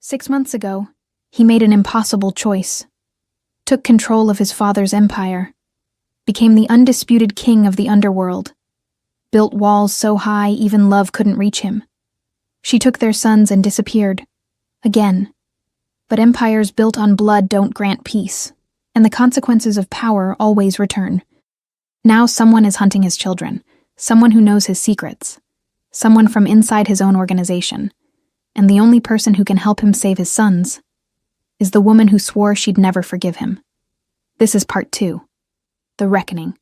6 months ago, he made an impossible choice. Took control of his father's empire. Became the undisputed king of the underworld. Built walls so high even love couldn't reach him. She took their sons and disappeared. Again. But empires built on blood don't grant peace, and the consequences of power always return. Now someone is hunting his children, someone who knows his secrets, someone from inside his own organization, and the only person who can help him save his sons is the woman who swore she'd never forgive him. This is part 2, The Reckoning,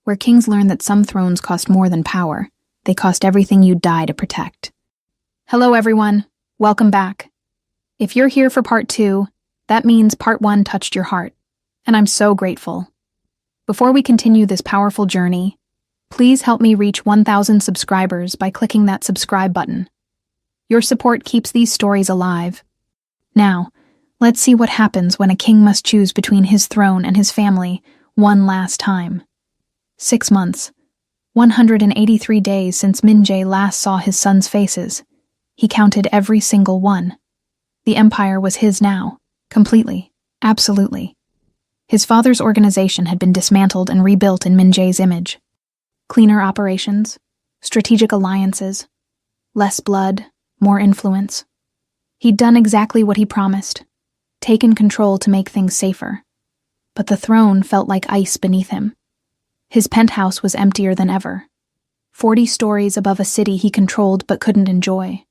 where kings learn that some thrones cost more than power. They cost everything you'd die to protect. Hello everyone, welcome back. If you're here for part 2, that means part 1 touched your heart, and I'm so grateful. Before we continue this powerful journey, please help me reach 1,000 subscribers by clicking that subscribe button. Your support keeps these stories alive. Now, let's see what happens when a king must choose between his throne and his family one last time. 6 months, 183 days since Min-jae last saw his sons' faces. He counted every single one. The empire was his now, completely, absolutely. His father's organization had been dismantled and rebuilt in Min-jae's image. Cleaner operations, strategic alliances, less blood, more influence. He'd done exactly what he promised, taken control to make things safer. But the throne felt like ice beneath him. His penthouse was emptier than ever. 40 stories above a city he controlled but couldn't enjoy.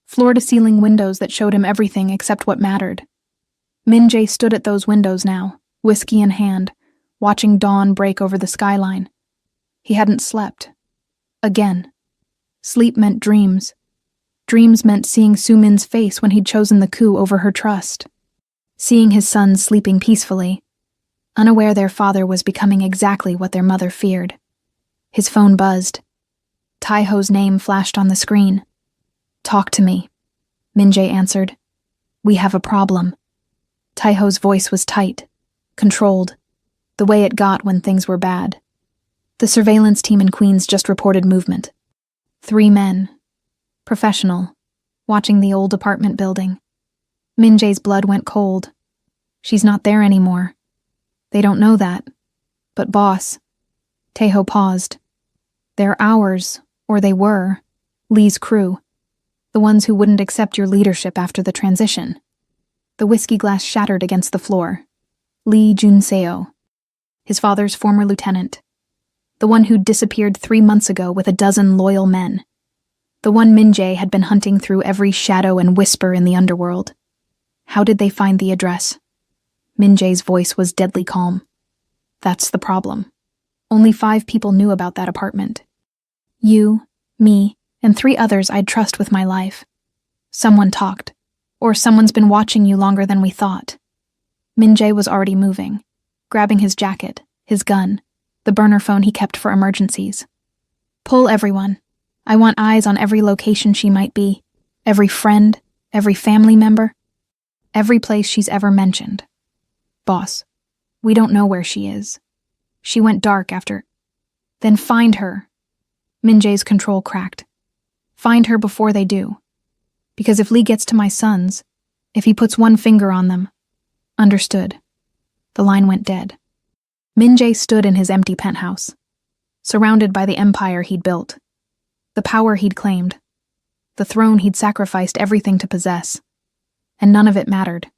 Floor-to-ceiling windows that showed him everything except what mattered. Min-jae stood at those windows now, whiskey in hand, watching dawn break over the skyline. He hadn't slept. Again. Sleep meant dreams. Dreams meant seeing Su-min's face when he'd chosen the coup over her trust. Seeing his sons sleeping peacefully, unaware their father was becoming exactly what their mother feared. His phone buzzed. Taeho's name flashed on the screen. "Talk to me," Min-jae answered. "We have a problem." Taeho's voice was tight, controlled, the way it got when things were bad. The surveillance team in Queens just reported movement. 3 men. Professional, watching the old apartment building. Min-jae's blood went cold. She's not there anymore. They don't know that. But boss. Taeho paused. They're ours, or they were, Lee's crew. The ones who wouldn't accept your leadership after the transition. The whiskey glass shattered against the floor. Lee Jun-seo. His father's former lieutenant. The one who'd disappeared 3 months ago with a dozen loyal men. The one Min-jae had been hunting through every shadow and whisper in the underworld. How did they find the address? Min-jae's voice was deadly calm. That's the problem. Only 5 people knew about that apartment. You, me, and 3 others I'd trust with my life. Someone talked. Or someone's been watching you longer than we thought. Min-jae was already moving, grabbing his jacket, his gun, the burner phone he kept for emergencies. Pull everyone. I want eyes on every location she might be, every friend, every family member, every place she's ever mentioned. Boss, we don't know where she is. She went dark after. Then find her. Min-jae's control cracked. Find her before they do. Because if Lee gets to my sons, if he puts one finger on them. Understood. The line went dead. Min-jae stood in his empty penthouse, surrounded by the empire he'd built. The power he'd claimed, the throne he'd sacrificed everything to possess. And none of it mattered.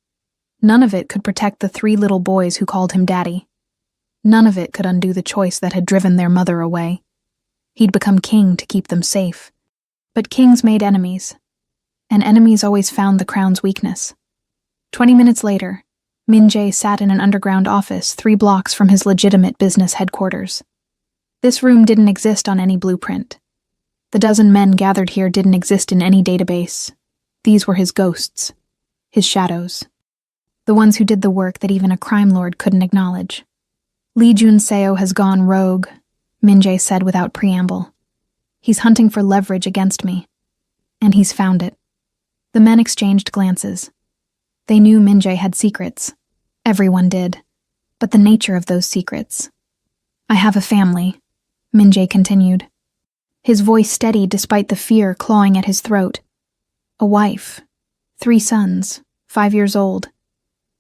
None of it could protect the 3 little boys who called him daddy. None of it could undo the choice that had driven their mother away. He'd become king to keep them safe. But kings made enemies, and enemies always found the crown's weakness. 20 minutes later, Min-jae sat in an underground office 3 blocks from his legitimate business headquarters. This room didn't exist on any blueprint. The dozen men gathered here didn't exist in any database. These were his ghosts, his shadows. The ones who did the work that even a crime lord couldn't acknowledge. Lee Jun-seo has gone rogue, Min-jae said without preamble. He's hunting for leverage against me. And he's found it. The men exchanged glances. They knew Min-jae had secrets. Everyone did. But the nature of those secrets. I have a family, Min-jae continued. His voice steady despite the fear clawing at his throat. A wife. 3 sons, 5 years old.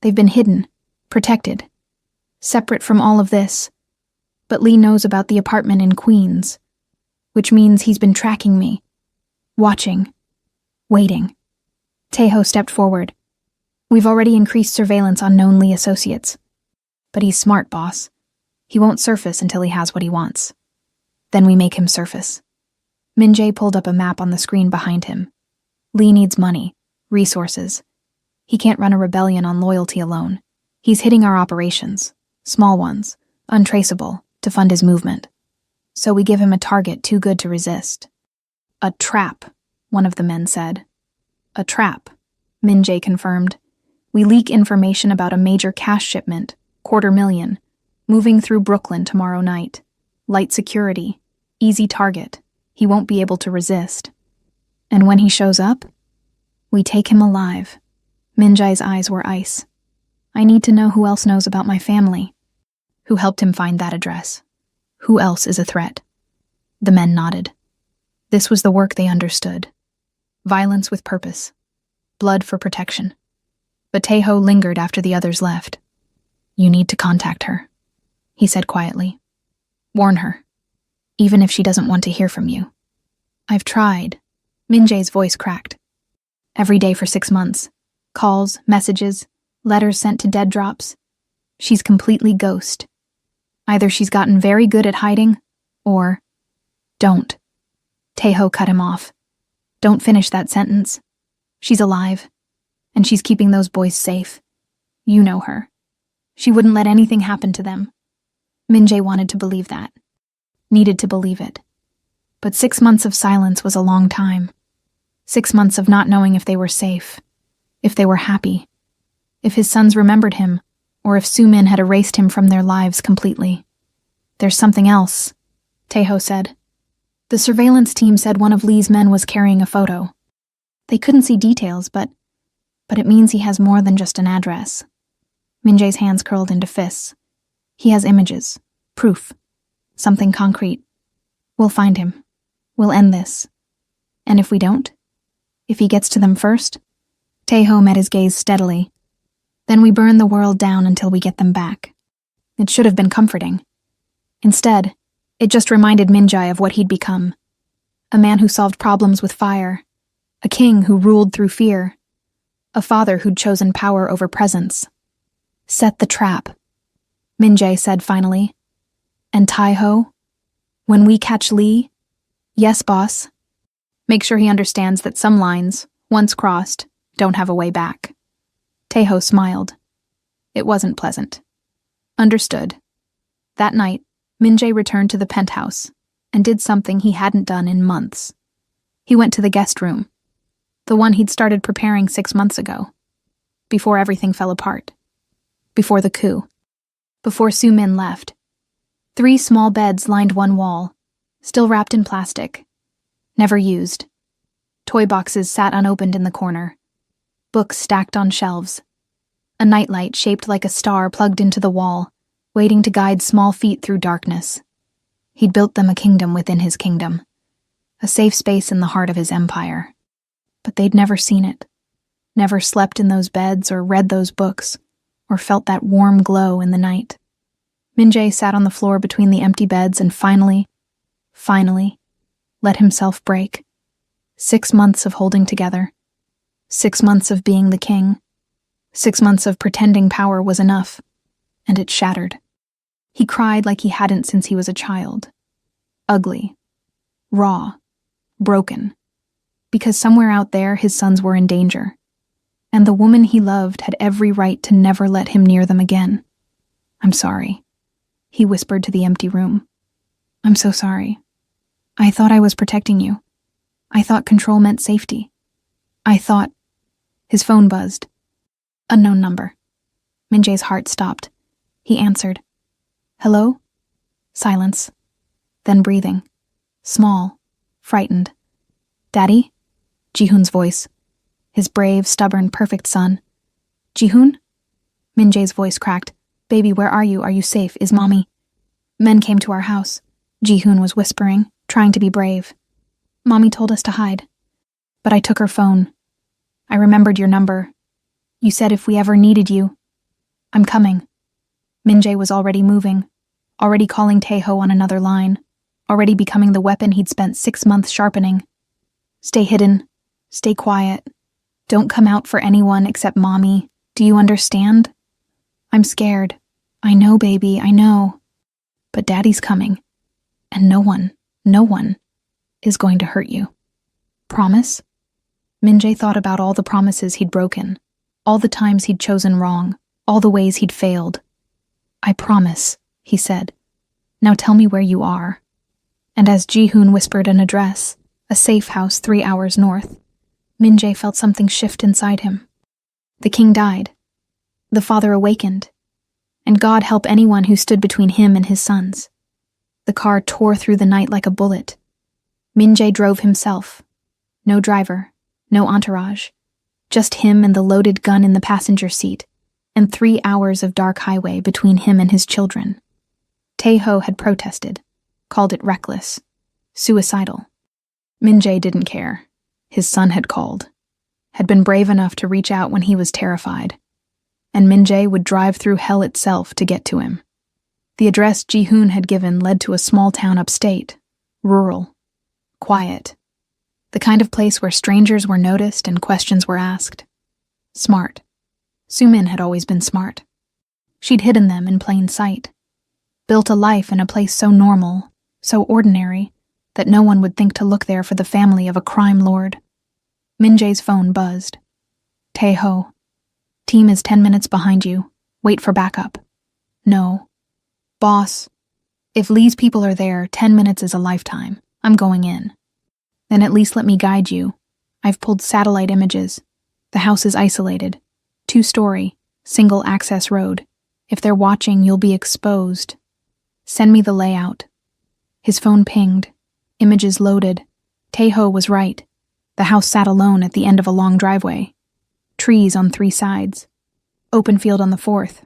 They've been hidden, protected, separate from all of this. But Lee knows about the apartment in Queens, which means he's been tracking me, watching, waiting. Taeho stepped forward. We've already increased surveillance on known Lee associates. But he's smart, boss. He won't surface until he has what he wants. Then we make him surface. Min-jae pulled up a map on the screen behind him. Lee needs money, resources. He can't run a rebellion on loyalty alone. He's hitting our operations, small ones, untraceable, to fund his movement. So we give him a target too good to resist. A trap, one of the men said. A trap, Min-jae confirmed. We leak information about a major cash shipment, $250,000, moving through Brooklyn tomorrow night. Light security, easy target. He won't be able to resist. And when he shows up, we take him alive. Min-jae's eyes were ice. I need to know who else knows about my family. Who helped him find that address? Who else is a threat? The men nodded. This was the work they understood. Violence with purpose. Blood for protection. But Taeho lingered after the others left. You need to contact her, he said quietly. Warn her, even if she doesn't want to hear from you. I've tried. Min-jae's voice cracked. Every day for 6 months. Calls, messages, letters sent to dead drops. She's completely ghost. Either she's gotten very good at hiding, or... Don't. Taeho cut him off. Don't finish that sentence. She's alive, and she's keeping those boys safe. You know her. She wouldn't let anything happen to them. Min-jae wanted to believe that. Needed to believe it. But 6 months of silence was a long time. 6 months of not knowing if they were safe, if they were happy, if his sons remembered him, or if Soo-min had erased him from their lives completely. There's something else, Taeho said. The surveillance team said one of Lee's men was carrying a photo. They couldn't see details, but it means he has more than just an address. Min-jae's hands curled into fists. He has images, proof, something concrete. We'll find him. We'll end this. And if we don't? If he gets to them first? Taeho met his gaze steadily. Then we burn the world down until we get them back. It should have been comforting. Instead, it just reminded Min-jae of what he'd become. A man who solved problems with fire. A king who ruled through fear. A father who'd chosen power over presence. Set the trap, Min-jae said finally. And Taeho? When we catch Lee? Yes, boss. Make sure he understands that some lines, once crossed, don't have a way back. Taeho smiled. It wasn't pleasant. Understood. That night, Min-jae returned to the penthouse and did something he hadn't done in months. He went to the guest room, the one he'd started preparing 6 months ago, before everything fell apart, before the coup, before Soo-min left. 3 small beds lined one wall, still wrapped in plastic, never used. Toy boxes sat unopened in the corner, books stacked on shelves, a nightlight shaped like a star plugged into the wall, waiting to guide small feet through darkness. He'd built them a kingdom within his kingdom, a safe space in the heart of his empire. But they'd never seen it, never slept in those beds or read those books, or felt that warm glow in the night. Min-jae sat on the floor between the empty beds and finally, let himself break. 6 months of holding together. 6 months of being the king. 6 months of pretending power was enough, and it shattered. He cried like he hadn't since he was a child. Ugly. Raw. Broken. Because somewhere out there his sons were in danger, and the woman he loved had every right to never let him near them again. I'm sorry, he whispered to the empty room. I'm so sorry. I thought I was protecting you. I thought control meant safety. I thought... His phone buzzed. Unknown number. Min-jae's heart stopped. He answered. Hello? Silence. Then breathing. Small. Frightened. Daddy? Ji-hoon's voice. His brave, stubborn, perfect son. Ji-hoon? Min-jae's voice cracked. Baby, where are you? Are you safe? Is mommy? Men came to our house. Ji-hoon was whispering, trying to be brave. Mommy told us to hide. But I took her phone. I remembered your number. You said if we ever needed you. I'm coming. Min-jae was already moving, already calling Tae-ho on another line, already becoming the weapon he'd spent 6 months sharpening. Stay hidden. Stay quiet. Don't come out for anyone except Mommy. Do you understand? I'm scared. I know, baby, I know. But Daddy's coming. And no one is going to hurt you. Promise? Min-jae thought about all the promises he'd broken, all the times he'd chosen wrong, all the ways he'd failed. I promise, he said. Now tell me where you are. And as Ji-hoon whispered an address, a safe house 3 hours north, Min-jae felt something shift inside him. The king died. The father awakened. And God help anyone who stood between him and his sons. The car tore through the night like a bullet. Min-jae drove himself. No driver, no entourage. Just him and the loaded gun in the passenger seat, and 3 hours of dark highway between him and his children. Tae-ho had protested, called it reckless, suicidal. Min-jae didn't care. His son had called, had been brave enough to reach out when he was terrified, and Min-jae would drive through hell itself to get to him. The address Ji-hoon had given led to a small town upstate, rural, quiet, the kind of place where strangers were noticed and questions were asked. Smart. Soo-min had always been smart. She'd hidden them in plain sight, built a life in a place so normal, so ordinary, that no one would think to look there for the family of a crime lord. Min-jae's phone buzzed. Tae-ho. Team is 10 minutes behind you. Wait for backup. No. Boss. If Lee's people are there, 10 minutes is a lifetime. I'm going in. Then at least let me guide you. I've pulled satellite images. The house is isolated. 2-story, single access road. If they're watching, you'll be exposed. Send me the layout. His phone pinged. Images loaded. Tae-ho was right. The house sat alone at the end of a long driveway. Trees on 3 sides. Open field on the 4th.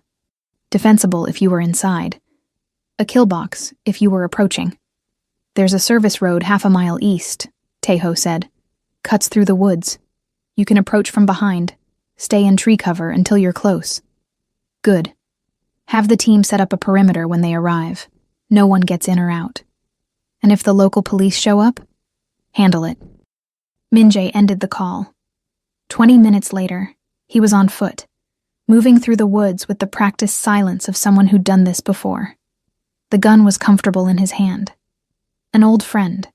Defensible if you were inside. A kill box if you were approaching. There's a service road half a mile east, Tae-ho said. Cuts through the woods. You can approach from behind. Stay in tree cover until you're close. Good. Have the team set up a perimeter when they arrive. No one gets in or out. And if the local police show up, handle it. Min-jae ended the call. 20 minutes later, he was on foot, moving through the woods with the practiced silence of someone who'd done this before. The gun was comfortable in his hand. An old friend.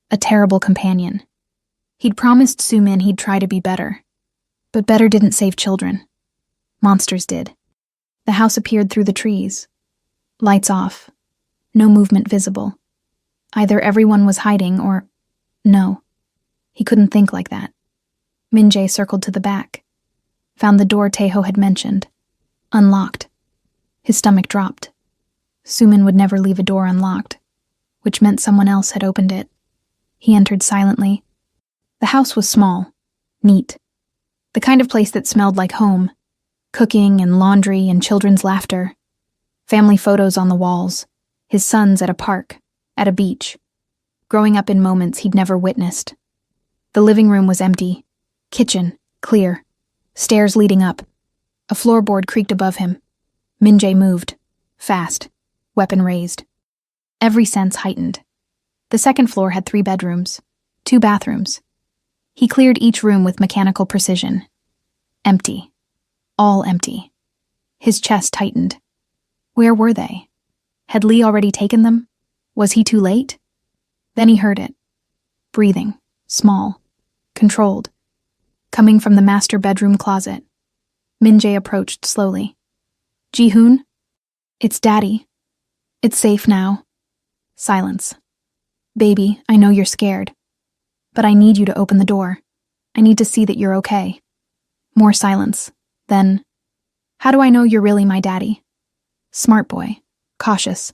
A terrible companion. He'd promised Soo-min he'd try to be better. But better didn't save children. Monsters did. The house appeared through the trees. Lights off. No movement visible. Either everyone was hiding or... No. He couldn't think like that. Min-jae circled to the back. Found the door Tae-ho had mentioned. Unlocked. His stomach dropped. Soo-min would never leave a door unlocked, which meant someone else had opened it. He entered silently. The house was small. Neat. The kind of place that smelled like home. Cooking and laundry and children's laughter. Family photos on the walls. His sons at a park. At a beach. Growing up in moments he'd never witnessed. The living room was empty. Kitchen, clear. Stairs leading up. A floorboard creaked above him. Min-jae moved. Fast. Weapon raised. Every sense heightened. The second floor had 3 bedrooms. 2 bathrooms. He cleared each room with mechanical precision. Empty. All empty. His chest tightened. Where were they? Had Lee already taken them? Was he too late? Then he heard it. Breathing. Small. Controlled. Coming from the master bedroom closet. Min-jae approached slowly. Ji-hoon? It's Daddy. It's safe now. Silence. Baby, I know you're scared. But I need you to open the door. I need to see that you're okay. More silence. Then, how do I know you're really my daddy? Smart boy. Cautious.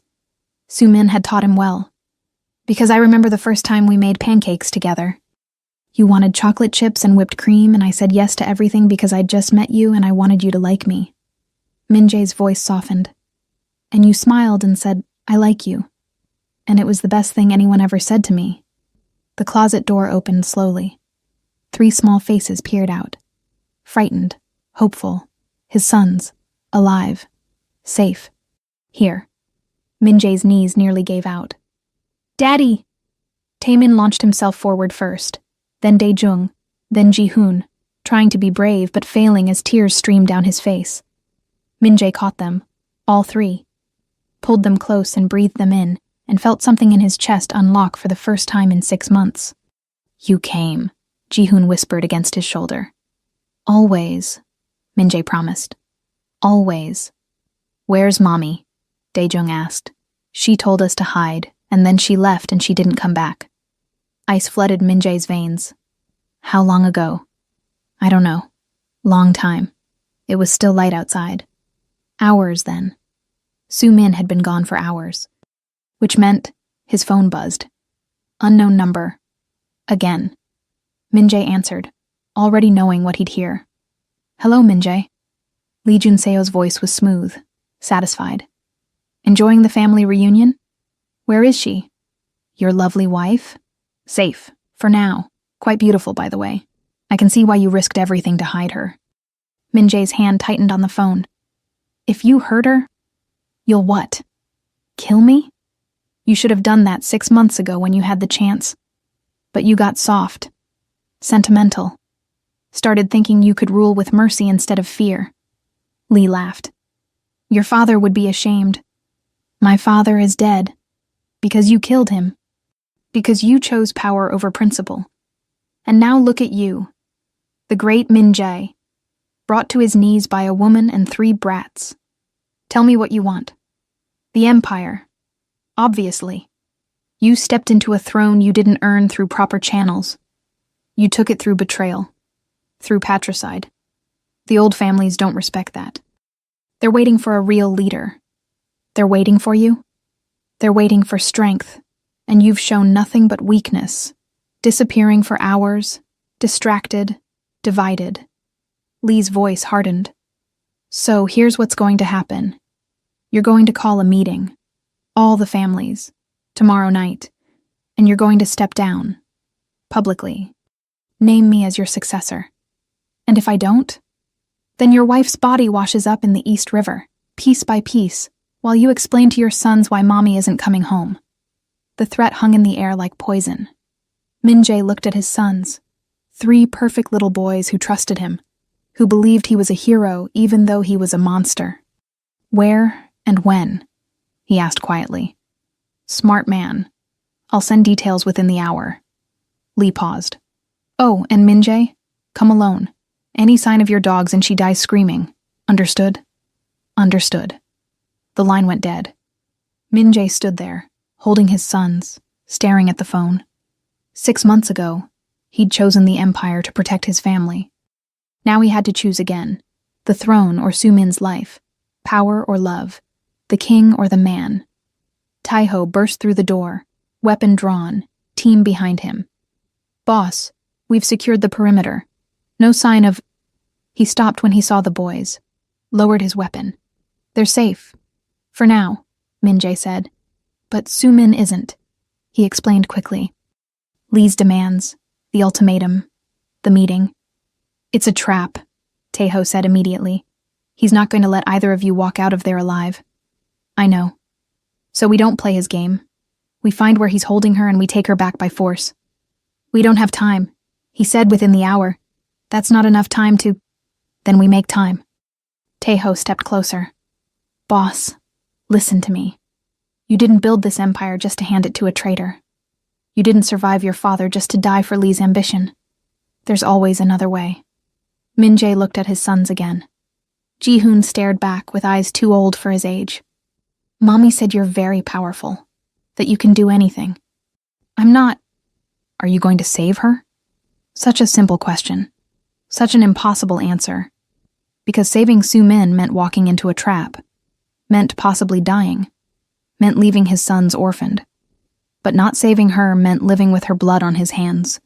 Soo-min had taught him well. Because I remember the first time we made pancakes together. You wanted chocolate chips and whipped cream, and I said yes to everything because I'd just met you and I wanted you to like me. Min-jae's voice softened. And you smiled and said, I like you. And it was the best thing anyone ever said to me. The closet door opened slowly. 3 small faces peered out. frightened, hopeful, his sons, alive, safe. Here. Min-jae's knees nearly gave out. Daddy! Taemin launched himself forward first, then Dae-jung, then Ji-hoon, trying to be brave but failing as tears streamed down his face. Min-jae caught them, all three, pulled them close and breathed them in, and felt something in his chest unlock for the first time in 6 months. You came, Ji-hoon whispered against his shoulder. Always, Min-jae promised. Always. Where's Mommy? Dae-jung asked. She told us to hide, and then she left and she didn't come back. Ice flooded Min-jae's veins. How long ago? I don't know. Long time. It was still light outside. Hours then. Soo-min had been gone for hours. Which meant his phone buzzed. Unknown number. Again. Min-jae answered, already knowing what he'd hear. Hello, Min-jae. Lee Jun-seo's voice was smooth, satisfied. Enjoying the family reunion? Where is she? Your lovely wife? Safe, for now. Quite beautiful, by the way. I can see why you risked everything to hide her. Min-jae's hand tightened on the phone. If you hurt her, you'll what? Kill me? You should have done that 6 months ago when you had the chance. But you got soft. Sentimental. Started thinking you could rule with mercy instead of fear. Lee laughed. Your father would be ashamed. My father is dead. Because you killed him. Because you chose power over principle. And now look at you. The great Min-jae. Brought to his knees by a woman and 3 brats. Tell me what you want. The Empire. Obviously. You stepped into a throne you didn't earn through proper channels. You took it through betrayal. Through patricide. The old families don't respect that. They're waiting for a real leader. They're waiting for you. They're waiting for strength, and you've shown nothing but weakness, disappearing for hours, distracted, divided. Lee's voice hardened. So here's what's going to happen. You're going to call a meeting, all the families, tomorrow night, and you're going to step down, publicly. Name me as your successor. And if I don't, then your wife's body washes up in the East River, piece by piece, while you explain to your sons why Mommy isn't coming home. The threat hung in the air like poison. Min-jae looked at his sons, 3 perfect little boys who trusted him, who believed he was a hero even though he was a monster. Where and when? He asked quietly. Smart man. I'll send details within the hour. Lee paused. Oh, and Min-jae, come alone. Any sign of your dogs and she dies screaming. Understood? Understood. The line went dead. Min-jae stood there, holding his sons, staring at the phone. 6 months ago, he'd chosen the Empire to protect his family. Now he had to choose again. The throne or Soo-min's life. Power or love. The king or the man. Taeho burst through the door, weapon drawn, team behind him. Boss, we've secured the perimeter. No sign of... He stopped when he saw the boys. Lowered his weapon. They're safe. For now, Min-jae said. But Soo-min isn't. He explained quickly. Lee's demands, the ultimatum, the meeting. It's a trap, Taeho said immediately. He's not going to let either of you walk out of there alive. I know. So we don't play his game. We find where he's holding her and we take her back by force. We don't have time. He said within the hour. That's not enough time to... Then we make time. Taeho stepped closer. Boss, listen to me. You didn't build this empire just to hand it to a traitor. You didn't survive your father just to die for Lee's ambition. There's always another way. Min-jae looked at his sons again. Ji-hoon stared back with eyes too old for his age. Mommy said you're very powerful, that you can do anything. I'm not... Are you going to save her? Such a simple question. Such an impossible answer. Because saving Soo-min meant walking into a trap. Meant possibly dying. Meant leaving his sons orphaned. But not saving her meant living with her blood on his hands.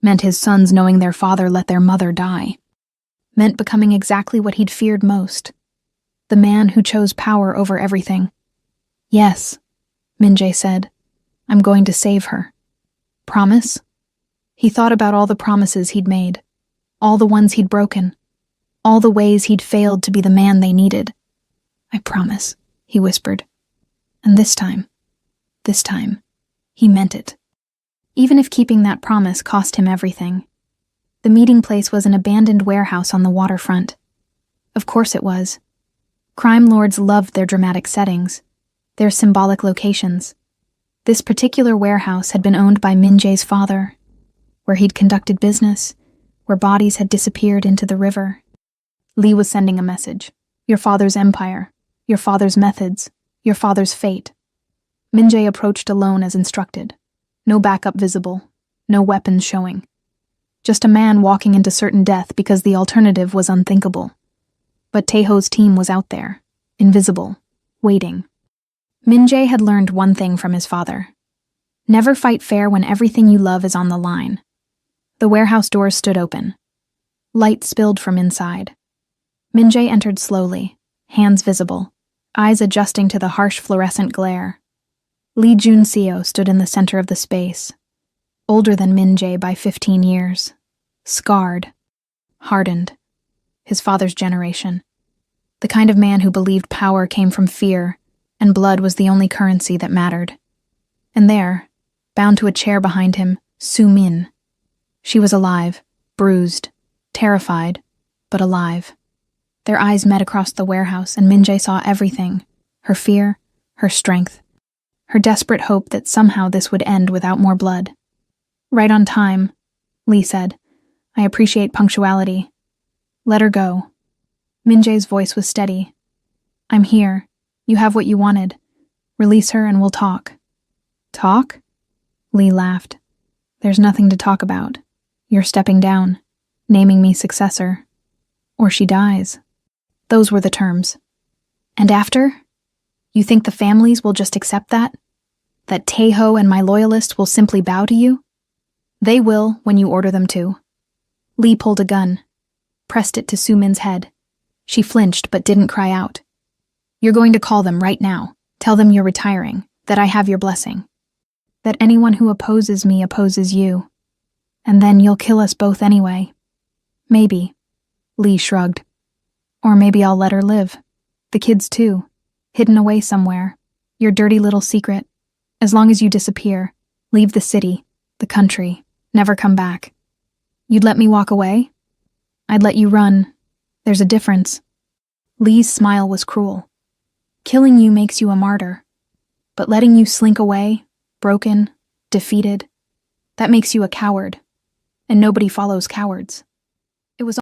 Meant his sons knowing their father let their mother die. Meant becoming exactly what he'd feared most. The man who chose power over everything. Yes, Min-jae said. I'm going to save her. Promise? He thought about all the promises he'd made. All the ones he'd broken. all the ways he'd failed to be the man they needed. "I promise," he whispered. And this time, he meant it. Even if keeping that promise cost him everything. The meeting place was an abandoned warehouse on the waterfront. Of course it was. Crime lords loved their dramatic settings, their symbolic locations. This particular warehouse had been owned by Min Jae's father, where he'd conducted business, where bodies had disappeared into the river. Lee was sending a message. Your father's empire, your father's methods, your father's fate. Min Jae approached alone as instructed. No backup visible, no weapons showing. Just a man walking into certain death because the alternative was unthinkable. But Taeho's team was out there, invisible, waiting. Min Jae had learned one thing from his father. Never fight fair when everything you love is on the line. The warehouse doors stood open. Light spilled from inside. Min Jae entered slowly, hands visible, eyes adjusting to the harsh fluorescent glare. Lee Jun-seo stood in the center of the space, older than Min Jae by 15 years, scarred, hardened, his father's generation. The kind of man who believed power came from fear, and blood was the only currency that mattered. And there, bound to a chair behind him, Soo-min. She was alive, bruised, terrified, but alive. Their eyes met across the warehouse, and Min Jae saw everything, her fear, her strength, her desperate hope that somehow this would end without more blood. "Right on time," Lee said. "I appreciate punctuality. Let her go." Min Jae's voice was steady. "I'm here. You have what you wanted. Release her and we'll talk." "Talk?" Lee laughed. "There's nothing to talk about. You're stepping down, naming me successor. Or she dies." Those were the terms. "And after? You think the families will just accept that? That Taeho and my loyalists will simply bow to you?" "They will when you order them to." Lee pulled a gun, pressed it to Soo-min's head. She flinched but didn't cry out. "You're going to call them right now. Tell them you're retiring, that I have your blessing. That anyone who opposes me opposes you. And then you'll kill us both anyway." "Maybe," Lee shrugged. "Or maybe I'll let her live. The kids too. Hidden away somewhere. Your dirty little secret. As long as you disappear, leave the city, the country, never come back. You'd let me walk away? I'd let you run. There's a difference." Lee's smile was cruel. "Killing you makes you a martyr. But letting you slink away, broken, defeated, that makes you a coward. And nobody follows cowards."